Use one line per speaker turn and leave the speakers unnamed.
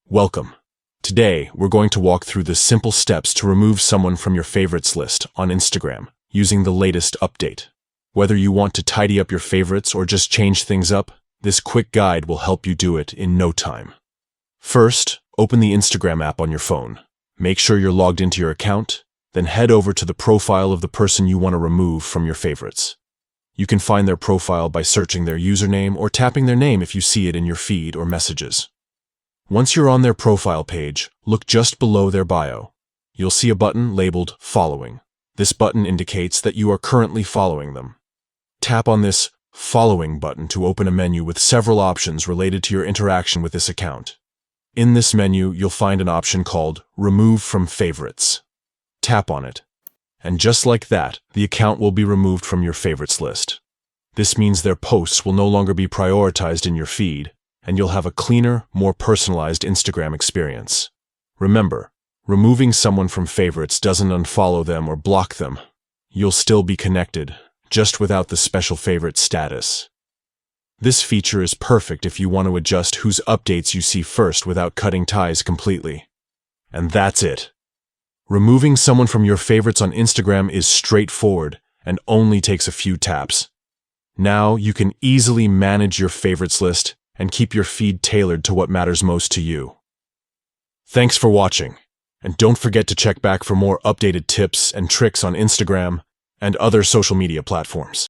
Welcome. Today, we're going to walk through the simple steps to remove someone from your favorites list on Instagram using the latest update. Whether you want to tidy up your favorites or just change things up, this quick guide will help you do it in no time. First, open the Instagram app on your phone. Make sure you're logged into your account, then head over to the profile of the person you want to remove from your favorites. You can find their profile by searching their username or tapping their name if you see it in your feed or messages. Once you're on their profile page, look just below their bio. You'll see a button labeled Following. This button indicates that you are currently following them. Tap on this Following button to open a menu with several options related to your interaction with this account. In this menu, you'll find an option called Remove from Favorites. Tap on it. And just like that, the account will be removed from your favorites list. This means their posts will no longer be prioritized in your feed, and you'll have a cleaner, more personalized Instagram experience. Remember, removing someone from favorites doesn't unfollow them or block them. You'll still be connected, just without the special favorite status. This feature is perfect if you want to adjust whose updates you see first without cutting ties completely. And that's it. Removing someone from your favorites on Instagram is straightforward and only takes a few taps. Now you can easily manage your favorites list and keep your feed tailored to what matters most to you. Thanks for watching, and don't forget to check back for more updated tips and tricks on Instagram and other social media platforms.